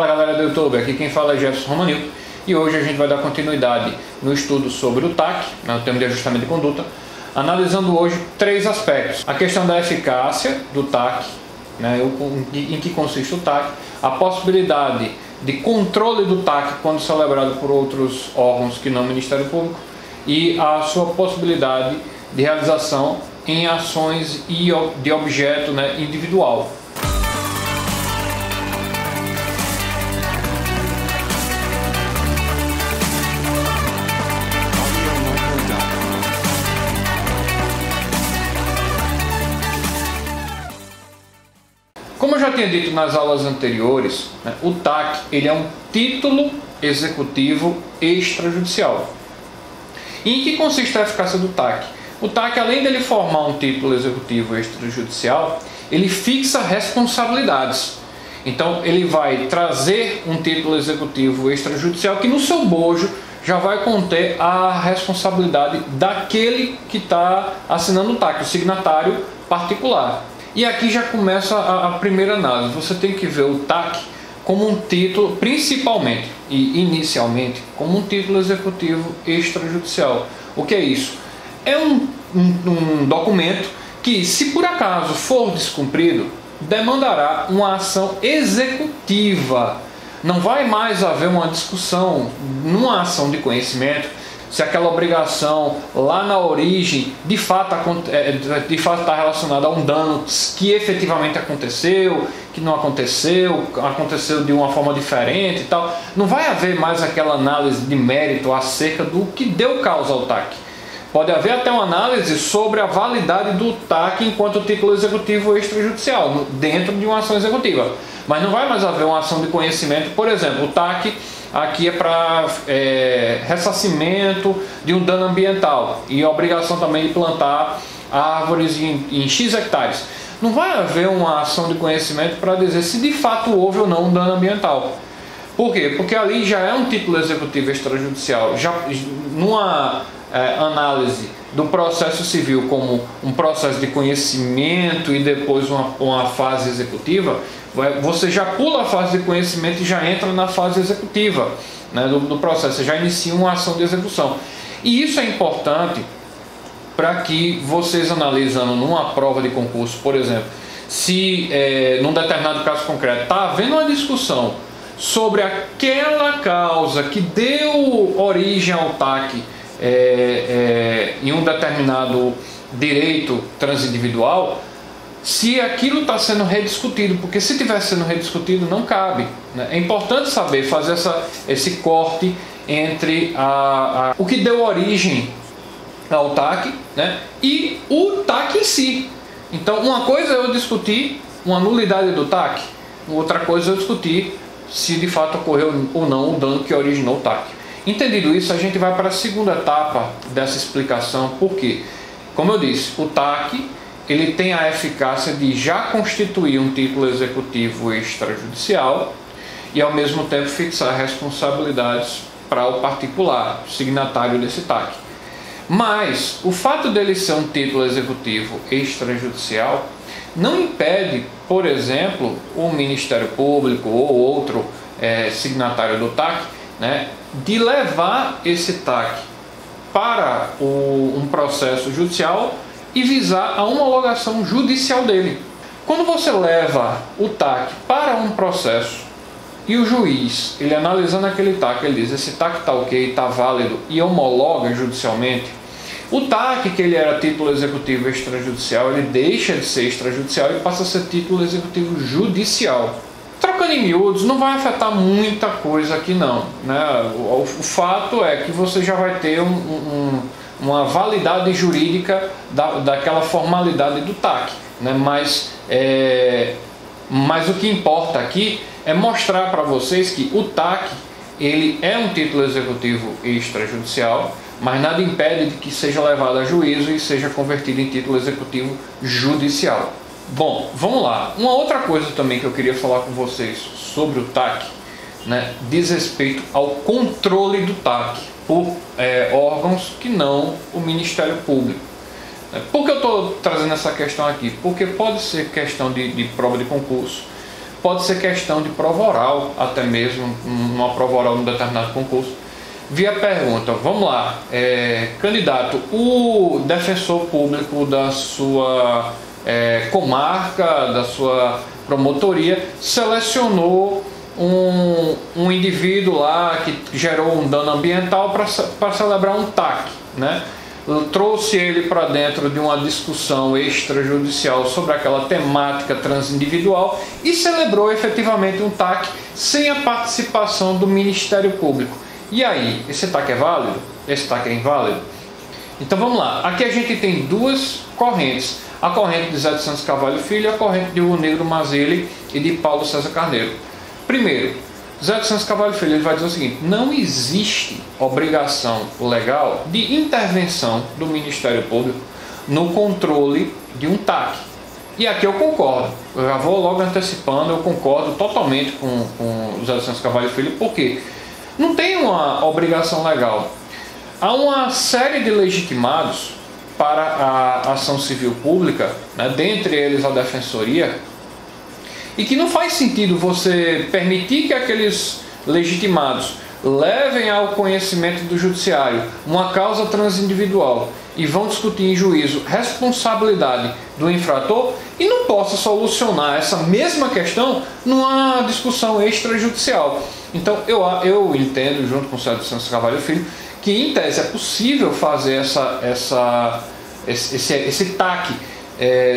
Fala galera do YouTube, aqui quem fala é Jefferson Romanil e hoje a gente vai dar continuidade no estudo sobre o TAC, o termo de ajustamento de conduta, analisando hoje três aspectos: a questão da eficácia do TAC, em que consiste o TAC, a possibilidade de controle do TAC quando celebrado por outros órgãos que não o Ministério Público e a sua possibilidade de realização em ações de objeto individual. Como eu já tinha dito nas aulas anteriores, o TAC ele é um título executivo extrajudicial. E em que consiste a eficácia do TAC? O TAC, além dele formar um título executivo extrajudicial, ele fixa responsabilidades. Então ele vai trazer um título executivo extrajudicial que no seu bojo já vai conter a responsabilidade daquele que está assinando o TAC, o signatário particular. E aqui já começa a primeira análise. Você tem que ver o TAC como um título, principalmente e inicialmente, como um título executivo extrajudicial. O que é isso? É um documento que, se por acaso for descumprido, demandará uma ação executiva. Não vai mais haver uma discussão numa ação de conhecimento se aquela obrigação lá na origem de fato está relacionada a um dano que efetivamente aconteceu, que não aconteceu, aconteceu de uma forma diferente e tal. Não vai haver mais aquela análise de mérito acerca do que deu causa ao TAC. Pode haver até uma análise sobre a validade do TAC enquanto título executivo extrajudicial, dentro de uma ação executiva. Mas não vai mais haver uma ação de conhecimento. Por exemplo, o TAC aqui é para ressarcimento de um dano ambiental e a obrigação também de plantar árvores em X hectares. Não vai haver uma ação de conhecimento para dizer se de fato houve ou não um dano ambiental. Por quê? Porque ali já é um título executivo extrajudicial. Já numa análise do processo civil como um processo de conhecimento e depois uma fase executiva, você já pula a fase de conhecimento e já entra na fase executiva do processo, você já inicia uma ação de execução. E isso é importante para que vocês, analisando numa prova de concurso, por exemplo, se num determinado caso concreto está havendo uma discussão sobre aquela causa que deu origem ao TAC em um determinado direito transindividual, se aquilo está sendo rediscutido, porque se estiver sendo rediscutido não cabe. É importante saber fazer esse corte entre o que deu origem ao TAC e o TAC em si. Então uma coisa é eu discutir uma nulidade do TAC, outra coisa é eu discutir se de fato ocorreu ou não o dano que originou o TAC. Entendido isso, a gente vai para a segunda etapa dessa explicação, porque, como eu disse, o TAC ele tem a eficácia de já constituir um título executivo extrajudicial e ao mesmo tempo fixar responsabilidades para o particular, signatário desse TAC. Mas o fato dele ser um título executivo extrajudicial não impede, por exemplo, o Ministério Público ou outro signatário do TAC de levar esse TAC para um processo judicial e visar a homologação judicial dele. Quando você leva o TAC para um processo e o juiz, ele analisando aquele TAC, ele diz: esse TAC está ok, está válido, e homologa judicialmente, o TAC, que ele era título executivo extrajudicial, ele deixa de ser extrajudicial e passa a ser título executivo judicial. Trocando em miúdos, não vai afetar muita coisa aqui não, O fato é que você já vai ter uma validade jurídica daquela formalidade do TAC, mas o que importa aqui é mostrar para vocês que o TAC ele é um título executivo extrajudicial, mas nada impede de que seja levado a juízo e seja convertido em título executivo judicial. Bom, vamos lá. Uma outra coisa também que eu queria falar com vocês sobre o TAC, diz respeito ao controle do TAC por órgãos que não o Ministério Público. Por que eu estou trazendo essa questão aqui? Porque pode ser questão de prova de concurso, pode ser questão de prova oral, até mesmo numa prova oral em um determinado concurso. Via pergunta, vamos lá, candidato, o defensor público da sua comarca, da sua promotoria, selecionou um indivíduo lá que gerou um dano ambiental para celebrar um TAC, né? Trouxe ele para dentro de uma discussão extrajudicial sobre aquela temática transindividual e celebrou efetivamente um TAC sem a participação do Ministério Público. E aí, esse TAC é válido? Esse TAC é inválido? Então vamos lá, aqui a gente tem duas correntes, a corrente de Zé de Santos Carvalho Filho e a corrente de Hugo Negro Mazili e de Paulo César Carneiro. Primeiro, Zé de Santos Carvalho Filho ele vai dizer o seguinte: não existe obrigação legal de intervenção do Ministério Público no controle de um TAC. E aqui eu concordo, eu já vou logo antecipando, eu concordo totalmente com Zé de Santos Carvalho Filho, porque não tem uma obrigação legal. Há uma série de legitimados para a ação civil pública, né, dentre eles a defensoria, e que não faz sentido você permitir que aqueles legitimados levem ao conhecimento do judiciário uma causa transindividual e vão discutir em juízo responsabilidade do infrator e não possa solucionar essa mesma questão numa discussão extrajudicial. Então eu entendo, junto com o Zé de Santos Carvalho Filho, que em tese é possível fazer esse TAC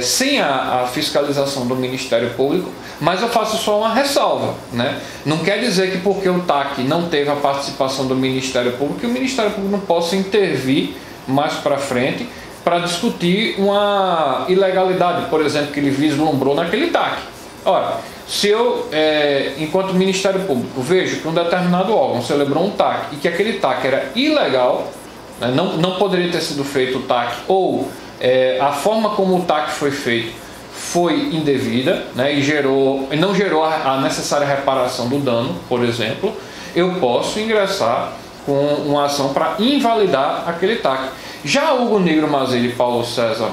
sem a fiscalização do Ministério Público, mas eu faço só uma ressalva, né? Não quer dizer que porque o TAC não teve a participação do Ministério Público, que o Ministério Público não possa intervir mais para frente para discutir uma ilegalidade, por exemplo, que ele vislumbrou naquele TAC. Ora, se eu, enquanto Ministério Público, vejo que um determinado órgão celebrou um TAC e que aquele TAC era ilegal, né, não poderia ter sido feito o TAC, ou a forma como o TAC foi feito foi indevida, né, e não gerou a necessária reparação do dano, por exemplo, eu posso ingressar com uma ação para invalidar aquele TAC. Já Hugo Negro Mazili e Paulo César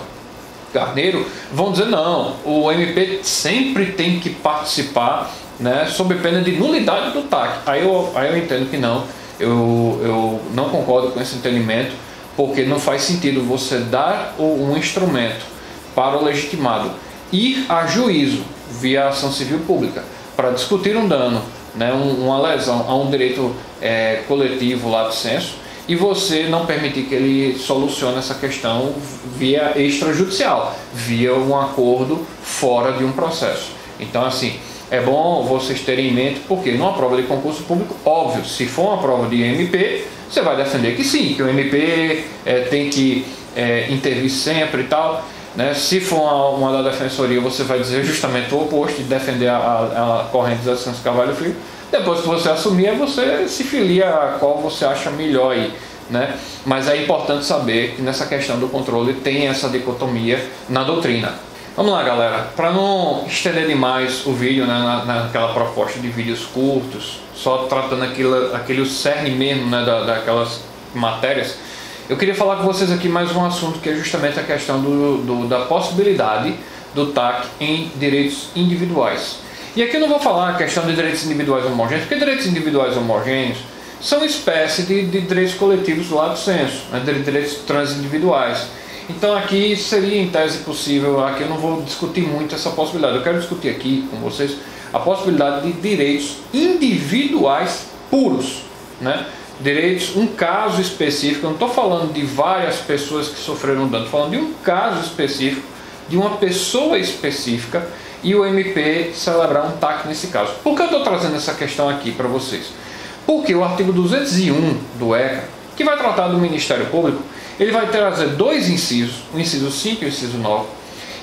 Carneiro vão dizer não, o MP sempre tem que participar, né, sob pena de nulidade do TAC. Aí eu entendo que não, eu não concordo com esse entendimento, porque não faz sentido você dar um instrumento para o legitimado ir a juízo via ação civil pública para discutir um dano, né, uma lesão a um direito coletivo lato sensu, e você não permitir que ele solucione essa questão via extrajudicial, via um acordo fora de um processo. Então, assim, é bom vocês terem em mente, porque numa prova de concurso público, óbvio, se for uma prova de MP, você vai defender que sim, que o MP tem que intervir sempre e tal, né? Se for uma da defensoria, você vai dizer justamente o oposto, de defender a corrente de Santos Carvalho Filho. Depois que você assumir, você se filia a qual você acha melhor aí, né? Mas é importante saber que nessa questão do controle tem essa dicotomia na doutrina. Vamos lá, galera, para não estender demais o vídeo, né, naquela proposta de vídeos curtos, só tratando aquele cerne mesmo, né, daquelas matérias, eu queria falar com vocês aqui mais um assunto, que é justamente a questão da possibilidade do TAC em direitos individuais. E aqui eu não vou falar a questão de direitos individuais homogêneos, porque direitos individuais homogêneos são espécie de direitos coletivos lato sensu, né, de direitos transindividuais. Então aqui seria em tese possível, aqui eu não vou discutir muito essa possibilidade, eu quero discutir aqui com vocês a possibilidade de direitos individuais puros, né? Direitos, um caso específico, eu não estou falando de várias pessoas que sofreram dano, estou falando de um caso específico, de uma pessoa específica, e o MP celebrar um TAC nesse caso. Por que eu estou trazendo essa questão aqui para vocês? Porque o artigo 201 do ECA, que vai tratar do Ministério Público, ele vai trazer dois incisos, o inciso 5 e o inciso 9,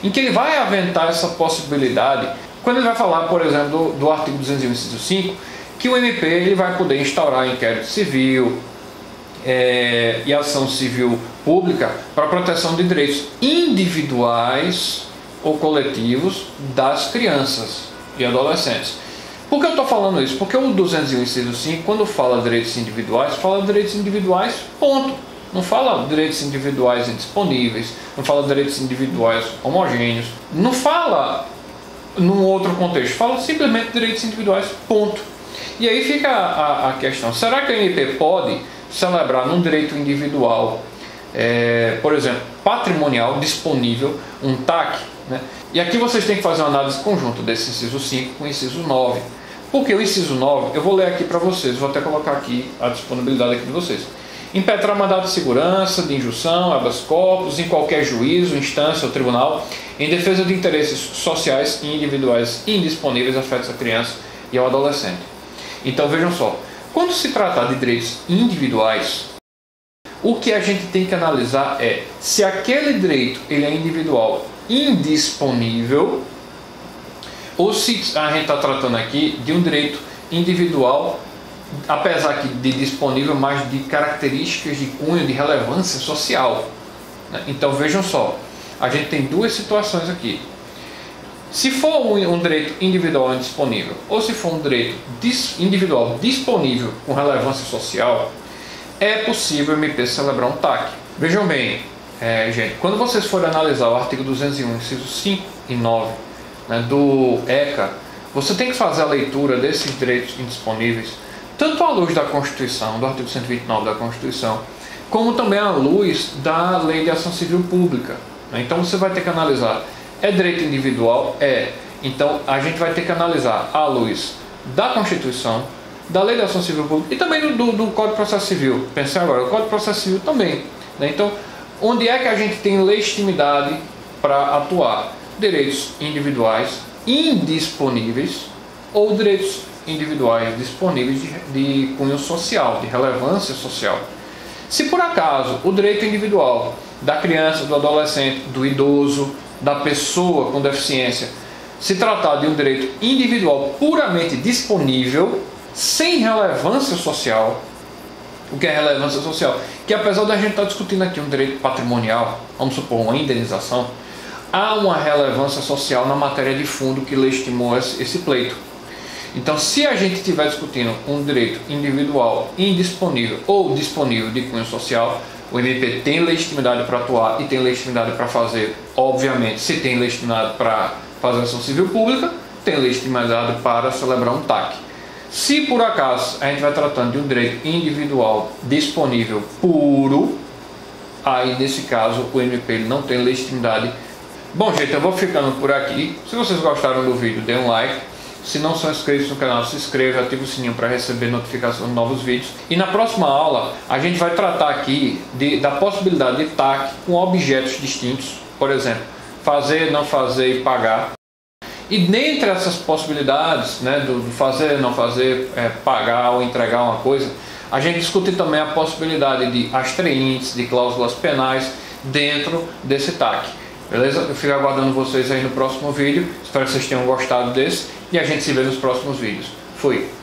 em que ele vai aventar essa possibilidade, quando ele vai falar, por exemplo, do artigo 201, inciso 5, que o MP ele vai poder instaurar inquérito civil e ação civil pública para proteção de direitos individuais ou coletivos das crianças e adolescentes. Por que eu estou falando isso? Porque o 201, inciso 5, quando fala de direitos individuais, fala de direitos individuais, ponto. Não fala de direitos individuais indisponíveis, não fala de direitos individuais homogêneos, não fala num outro contexto, fala simplesmente de direitos individuais, ponto. E aí fica a questão, será que a MP pode celebrar num direito individual, por exemplo, patrimonial, disponível, um TAC, né? E aqui vocês têm que fazer uma análise conjunta desse inciso 5 com o inciso 9. Porque o inciso 9, eu vou ler aqui para vocês, vou até colocar aqui a disponibilidade aqui de vocês. Impetrar mandado de segurança, de injunção, habeas corpus, em qualquer juízo, instância ou tribunal, em defesa de interesses sociais e individuais indisponíveis afetos à criança e ao adolescente. Então vejam só, quando se tratar de direitos individuais, o que a gente tem que analisar é se aquele direito ele é individual indisponível ou se a gente está tratando aqui de um direito individual, apesar de disponível, mas de características de cunho, de relevância social. Então vejam só, a gente tem duas situações aqui. Se for um direito individual indisponível, ou se for um direito individual disponível com relevância social, é possível a MP celebrar um TAC. Vejam bem, gente, quando vocês forem analisar o artigo 201, incisos 5 e 9, né, do ECA, você tem que fazer a leitura desses direitos indisponíveis, tanto à luz da Constituição, do artigo 129 da Constituição, como também à luz da Lei de Ação Civil Pública. Então você vai ter que analisar, é direito individual? Então a gente vai ter que analisar à luz da Constituição, da Lei de Ação Civil Pública e também do Código de Processo Civil. Pensei agora, o Código de Processo Civil também. Então, onde é que a gente tem legitimidade para atuar? Direitos individuais indisponíveis ou direitos individuais disponíveis de cunho social, de relevância social. Se por acaso o direito individual da criança, do adolescente, do idoso, da pessoa com deficiência se tratar de um direito individual puramente disponível, sem relevância social, o que é relevância social? Que apesar da gente estar discutindo aqui um direito patrimonial, vamos supor uma indenização, há uma relevância social na matéria de fundo que legitimou esse pleito. Então, se a gente estiver discutindo um direito individual indisponível ou disponível de cunho social, o MP tem legitimidade para atuar e tem legitimidade para fazer, obviamente, se tem legitimidade para fazer ação civil pública, tem legitimidade para celebrar um TAC. Se por acaso a gente vai tratando de um direito individual disponível puro, aí nesse caso o MP ele não tem legitimidade. Bom, gente, eu vou ficando por aqui. Se vocês gostaram do vídeo, dê um like. Se não são inscritos no canal, se inscreva e ative o sininho para receber notificação de novos vídeos. E na próxima aula, a gente vai tratar aqui da possibilidade de TAC com objetos distintos. Por exemplo, fazer, não fazer e pagar. E dentre essas possibilidades, né, do fazer, não fazer, pagar ou entregar uma coisa, a gente discute também a possibilidade de astreintes, de cláusulas penais dentro desse TAC. Beleza? Eu fico aguardando vocês aí no próximo vídeo. Espero que vocês tenham gostado desse e a gente se vê nos próximos vídeos. Fui!